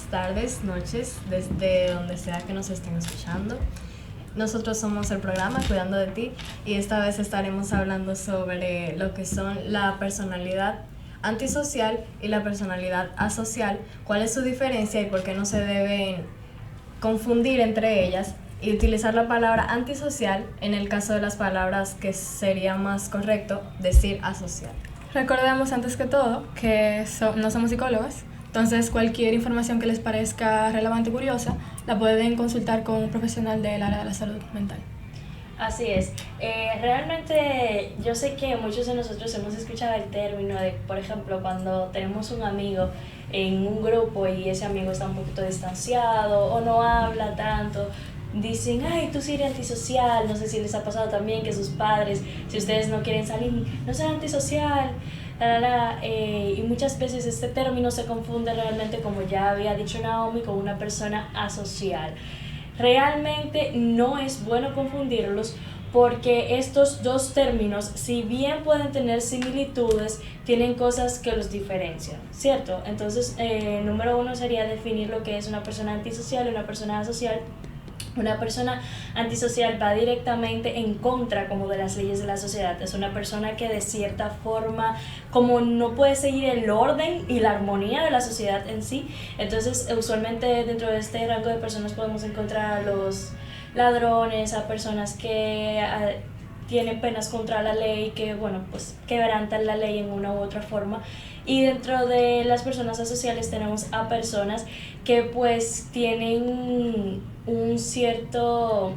tardes, noches, desde donde sea que nos estén escuchando. Nosotros somos el programa Cuidando de Ti y esta vez estaremos hablando sobre lo que son la personalidad antisocial y la personalidad asocial, cuál es su diferencia y por qué no se deben confundir entre ellas, y utilizar la palabra antisocial en el caso de las palabras que sería más correcto decir asocial. Recordemos antes que todo que no somos psicólogas, entonces cualquier información que les parezca relevante y curiosa la pueden consultar con un profesional del área de la salud mental. Así es. Realmente yo sé que muchos de nosotros hemos escuchado el término de, por ejemplo, cuando tenemos un amigo en un grupo y ese amigo está un poquito distanciado o no habla tanto, dicen, ay, tú sí eres antisocial. No sé si les ha pasado también que sus padres, si ustedes no quieren salir, no sean antisocial, y muchas veces este término se confunde realmente, como ya había dicho Naomi, con una persona asocial. Realmente no es bueno confundirlos, porque estos dos términos, si bien pueden tener similitudes, tienen cosas que los diferencian, ¿cierto? Entonces, número uno sería definir lo que es una persona antisocial y una persona asocial. Una persona antisocial va directamente en contra como de las leyes de la sociedad. Es una persona que de cierta forma, como no puede seguir el orden y la armonía de la sociedad en sí, entonces usualmente dentro de este rango de personas podemos encontrar a los ladrones, a personas que tienen penas contra la ley, que bueno, pues quebrantan la ley en una u otra forma. Y dentro de las personas asociales tenemos a personas que pues tienen un cierto,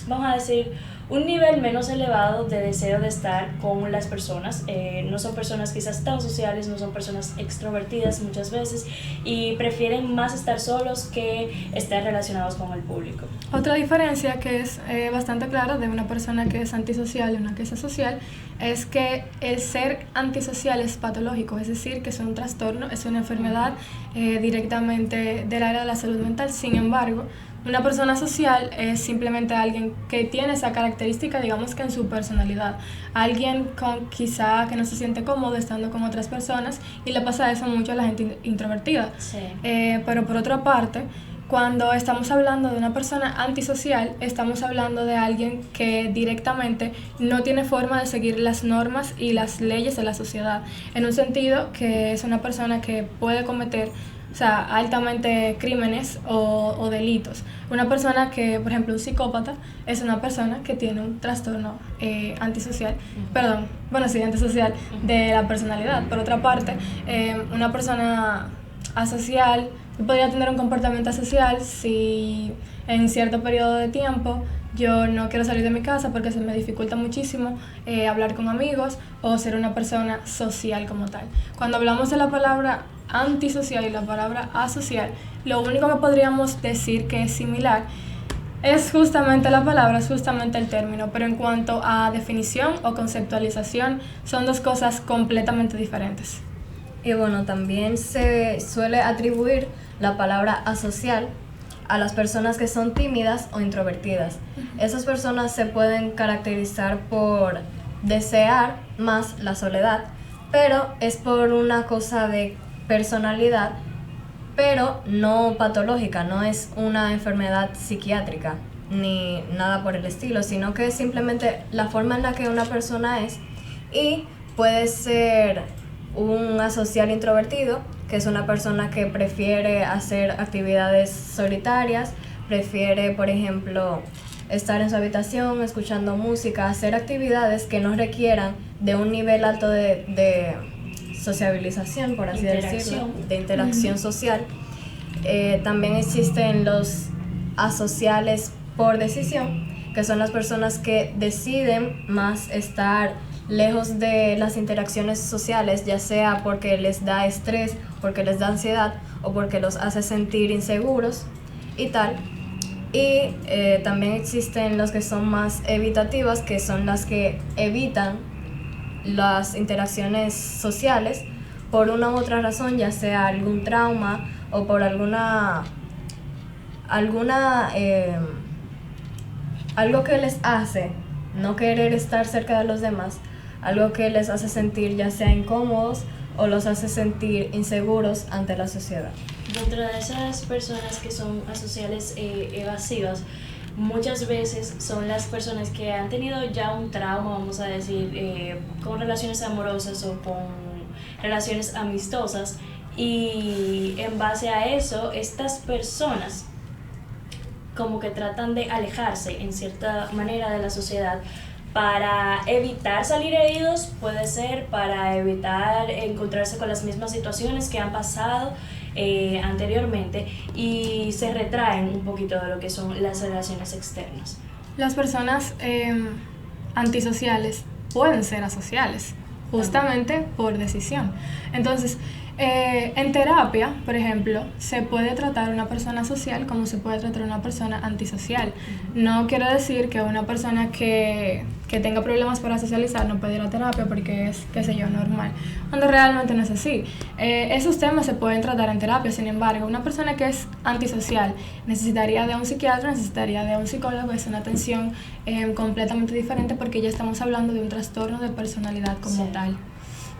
vamos a decir, un nivel menos elevado de deseo de estar con las personas. No son personas quizás tan sociales, no son personas extrovertidas muchas veces, y prefieren más estar solos que estar relacionados con el público. Otra diferencia que es bastante clara de una persona que es antisocial y una que es asocial es que el ser antisocial es patológico, es decir, que es un trastorno, es una enfermedad directamente del área de la salud mental. Sin embargo, una persona social es simplemente alguien que tiene esa característica, digamos que en su personalidad. Alguien con quizá que no se siente cómodo estando con otras personas, y le pasa eso mucho a la gente introvertida. Sí. Pero por otra parte, cuando estamos hablando de una persona antisocial, estamos hablando de alguien que directamente no tiene forma de seguir las normas y las leyes de la sociedad, en un sentido que es una persona que puede cometer, o sea, altamente crímenes o delitos. Una persona que, por ejemplo, un psicópata es una persona que tiene un trastorno antisocial, antisocial de la personalidad. Por otra parte, una persona asocial podría tener un comportamiento asocial si en cierto periodo de tiempo yo no quiero salir de mi casa porque se me dificulta muchísimo hablar con amigos o ser una persona social como tal. Cuando hablamos de la palabra antisocial y la palabra asocial, lo único que podríamos decir que es similar es justamente la palabra, es justamente el término, pero en cuanto a definición o conceptualización son dos cosas completamente diferentes. Y bueno, también se suele atribuir la palabra asocial a las personas que son tímidas o introvertidas. Esas personas se pueden caracterizar por desear más la soledad, pero es por una cosa de personalidad, pero no patológica, no es una enfermedad psiquiátrica ni nada por el estilo, sino que es simplemente la forma en la que una persona es. Y puede ser un asocial introvertido, que es una persona que prefiere hacer actividades solitarias, prefiere, por ejemplo, estar en su habitación escuchando música, hacer actividades que no requieran de un nivel alto de sociabilización, por así decirlo, de interacción social. También existen los asociales por decisión, que son las personas que deciden más estar lejos de las interacciones sociales, ya sea porque les da estrés, porque les da ansiedad o porque los hace sentir inseguros y tal. Y también existen los que son más evitativas, que son las que evitan las interacciones sociales por una u otra razón, ya sea algún trauma o por algo que les hace no querer estar cerca de los demás, algo que les hace sentir ya sea incómodos o los hace sentir inseguros ante la sociedad. Dentro de esas personas que son asociales evasivas, muchas veces son las personas que han tenido ya un trauma, vamos a decir, con relaciones amorosas o con relaciones amistosas, y en base a eso, estas personas como que tratan de alejarse en cierta manera de la sociedad para evitar salir heridos, puede ser, para evitar encontrarse con las mismas situaciones que han pasado anteriormente, y se retraen un poquito de lo que son las relaciones externas. Las personas antisociales pueden ser asociales, justamente por decisión. Entonces, en terapia, por ejemplo, se puede tratar a una persona social como se puede tratar a una persona antisocial. No quiero decir que una persona que tenga problemas para socializar no puede ir a terapia porque es, qué sé yo, normal, cuando realmente no es así. Esos temas se pueden tratar en terapia. Sin embargo, una persona que es antisocial necesitaría de un psiquiatra, necesitaría de un psicólogo. Es una atención completamente diferente porque ya estamos hablando de un trastorno de personalidad como tal.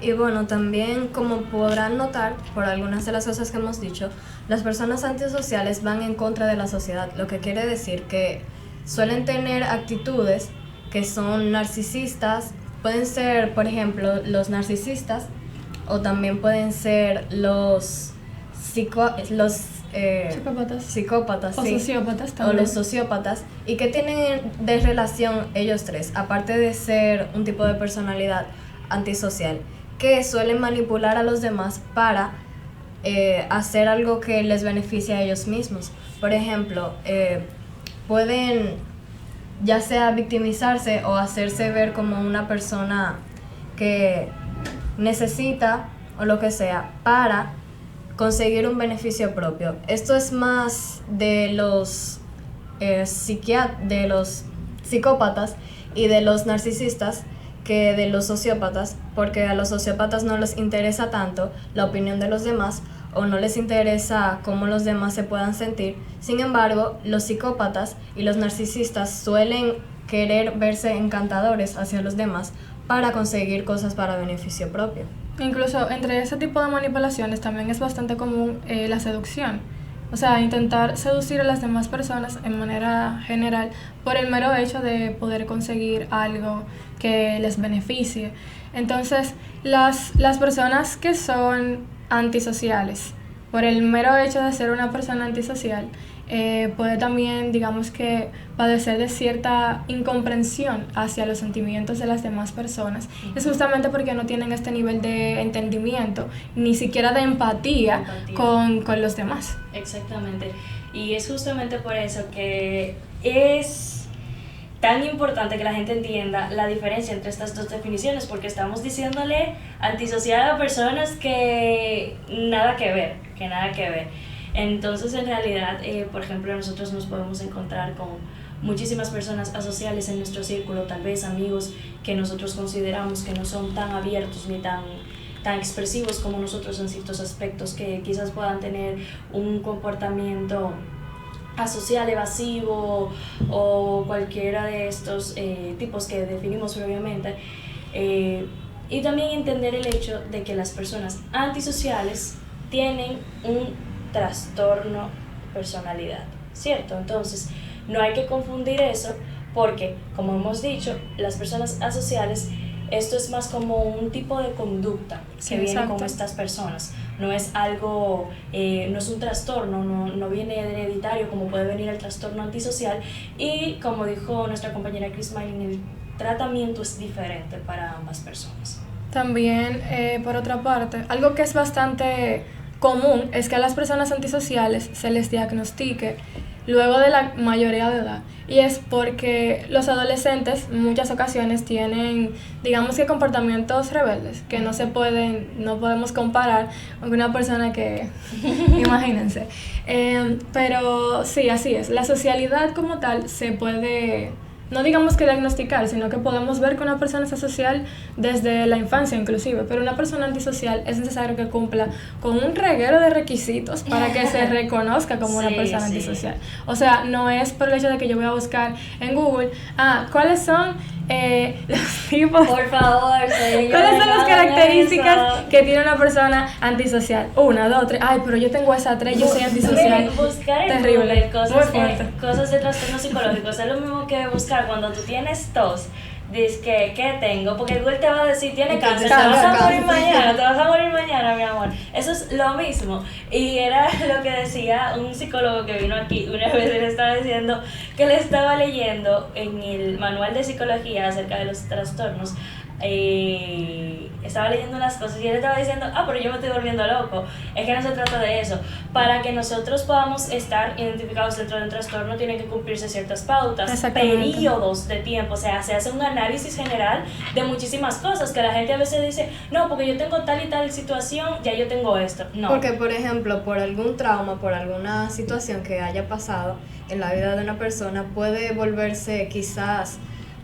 Y bueno, también como podrán notar por algunas de las cosas que hemos dicho, las personas antisociales van en contra de la sociedad, lo que quiere decir que suelen tener actitudes que son narcisistas. Pueden ser, por ejemplo, los narcisistas, o también pueden ser los psicópatas, O sí, sociópatas también. o los sociópatas. ¿Y qué tienen de relación ellos tres? Aparte de ser un tipo de personalidad antisocial, que suelen manipular a los demás para hacer algo que les beneficie a ellos mismos. Por ejemplo, pueden ya sea victimizarse o hacerse ver como una persona que necesita o lo que sea para conseguir un beneficio propio. Esto es más de los de los psicópatas y de los narcisistas que de los sociópatas, porque a los sociópatas no les interesa tanto la opinión de los demás o no les interesa cómo los demás se puedan sentir. Sin embargo, los psicópatas y los narcisistas suelen querer verse encantadores hacia los demás para conseguir cosas para beneficio propio. Incluso entre ese tipo de manipulaciones también es bastante común la seducción. O sea, intentar seducir a las demás personas en manera general por el mero hecho de poder conseguir algo que les beneficie. Entonces, las personas que son antisociales, por el mero hecho de ser una persona antisocial, puede también, digamos que, padecer de cierta incomprensión hacia los sentimientos de las demás personas. Es justamente porque no tienen este nivel de entendimiento, ni siquiera de empatía. Con los demás. Exactamente. Y es justamente por eso que es tan importante que la gente entienda la diferencia entre estas dos definiciones, porque estamos diciéndole antisocial a personas que nada que ver. Entonces, en realidad, por ejemplo, nosotros nos podemos encontrar con muchísimas personas asociales en nuestro círculo, tal vez amigos que nosotros consideramos que no son tan abiertos ni tan expresivos como nosotros en ciertos aspectos, que quizás puedan tener un comportamiento asocial evasivo o cualquiera de estos tipos que definimos previamente. Y también entender el hecho de que las personas antisociales tienen un trastorno de personalidad, ¿cierto? Entonces, no hay que confundir eso porque, como hemos dicho, las personas asociales, esto es más como un tipo de conducta que viene con estas personas. No es algo, no es un trastorno, no viene hereditario como puede venir el trastorno antisocial. Y como dijo nuestra compañera Chris Smiling, el tratamiento es diferente para ambas personas. También, por otra parte, algo que es bastante común es que a las personas antisociales se les diagnostique luego de la mayoría de edad, y es porque los adolescentes en muchas ocasiones tienen, digamos que, comportamientos rebeldes que no podemos comparar con una persona que imagínense, pero sí, así es, la socialidad como tal se puede no digamos que diagnosticar, sino que podemos ver que una persona es asocial desde la infancia inclusive, pero una persona antisocial es necesario que cumpla con un reguero de requisitos para que se reconozca como una persona antisocial. O sea, no es por el hecho de que yo voy a buscar en Google, ¿cuáles son los tipos? Por favor, ¿cuáles son las características que tiene una persona antisocial? 1, 2, 3. Ay, pero yo tengo esa 3, yo soy antisocial. Buscar en terrible, Google cosas de trastornos psicológicos es lo mismo que buscar cuando tú tienes tos. Dices que, ¿qué tengo? Porque Google te va a decir, tiene cáncer, te vas a morir mañana, te vas a morir mañana, mi amor. Eso es lo mismo. Y era lo que decía un psicólogo que vino aquí una vez, él estaba diciendo que le estaba leyendo en el manual de psicología acerca de los trastornos. Estaba leyendo unas cosas y él estaba diciendo, pero yo me estoy volviendo loco. Es que no se trata de eso. Para que nosotros podamos estar identificados dentro de un trastorno tienen que cumplirse ciertas pautas, periodos de tiempo. O sea, se hace un análisis general de muchísimas cosas que la gente a veces dice, no, porque yo tengo tal y tal situación, ya yo tengo esto. No. Porque, por ejemplo, por algún trauma, por alguna situación que haya pasado en la vida de una persona, puede volverse quizás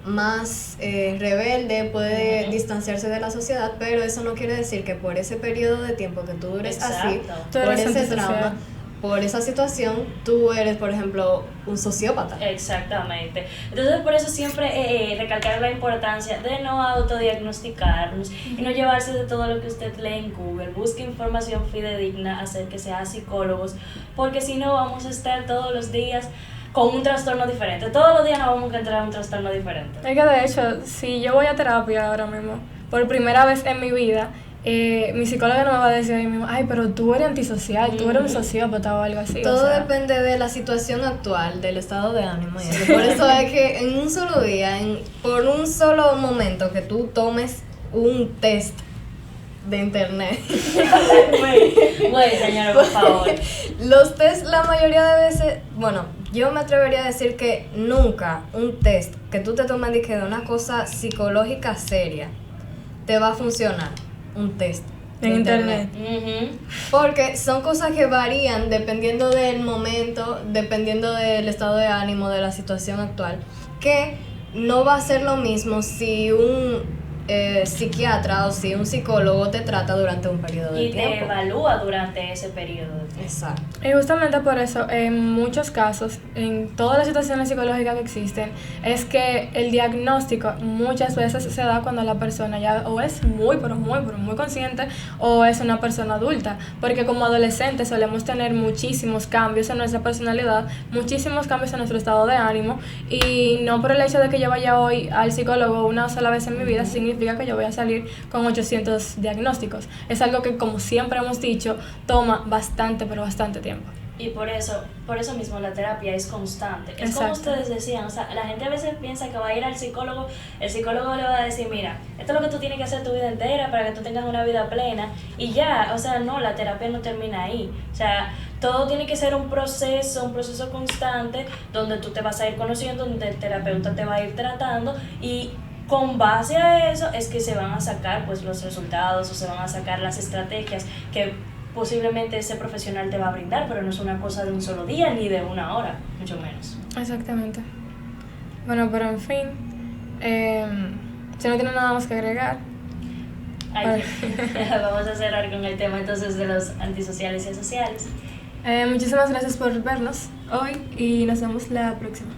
más rebelde, puede distanciarse de la sociedad, pero eso no quiere decir que por ese periodo de tiempo que tú dures así, por ese trauma, por esa situación, tú eres, por ejemplo, un sociópata. Exactamente. Entonces, por eso siempre recalcar la importancia de no autodiagnosticarnos y no llevarse de todo lo que usted lee en Google. Busque información fidedigna, acérquese a psicólogos, porque si no vamos a estar todos los días con un trastorno diferente. Todos los días nos vamos a encontrar un trastorno diferente. Es que de hecho, si yo voy a terapia ahora mismo, por primera vez en mi vida, mi psicóloga no me va a decir ahí mismo, ay, pero tú eres antisocial, tú eres un sociópata o algo así. Todo depende de la situación actual, del estado de ánimo. Y eso. Por eso es que en un solo día, por un solo momento que tú tomes un test de internet. Güey, señora, por favor. Los test, la mayoría de veces, bueno, yo me atrevería a decir que nunca un test que tú te tomes de una cosa psicológica seria te va a funcionar. Un test en internet. Porque son cosas que varían dependiendo del momento, dependiendo del estado de ánimo, de la situación actual, que no va a ser lo mismo si un psiquiatra o si un psicólogo te trata durante un periodo de tiempo. Y te evalúa durante ese periodo de tiempo. Exacto. Y justamente por eso, en muchos casos, en todas las situaciones psicológicas que existen, es que el diagnóstico muchas veces se da cuando la persona ya o es muy consciente o es una persona adulta. Porque como adolescentes solemos tener muchísimos cambios en nuestra personalidad, muchísimos cambios en nuestro estado de ánimo, y no por el hecho de que yo vaya hoy al psicólogo una sola vez en mi vida significa que yo voy a salir con 800 diagnósticos. Es algo que, como siempre hemos dicho, toma bastante tiempo. Y por eso mismo la terapia es constante. Es como ustedes decían, o sea, la gente a veces piensa que va a ir al psicólogo, el psicólogo le va a decir, mira, esto es lo que tú tienes que hacer tu vida entera para que tú tengas una vida plena, y ya, o sea, no, la terapia no termina ahí. O sea, todo tiene que ser un proceso constante, donde tú te vas a ir conociendo, donde el terapeuta te va a ir tratando, y con base a eso es que se van a sacar pues los resultados o se van a sacar las estrategias que posiblemente ese profesional te va a brindar, pero no es una cosa de un solo día ni de una hora, mucho menos. Exactamente. Bueno, pero en fin, si no tiene nada más que agregar. Vamos a cerrar con el tema entonces de los antisociales y asociales. Muchísimas gracias por vernos hoy y nos vemos la próxima.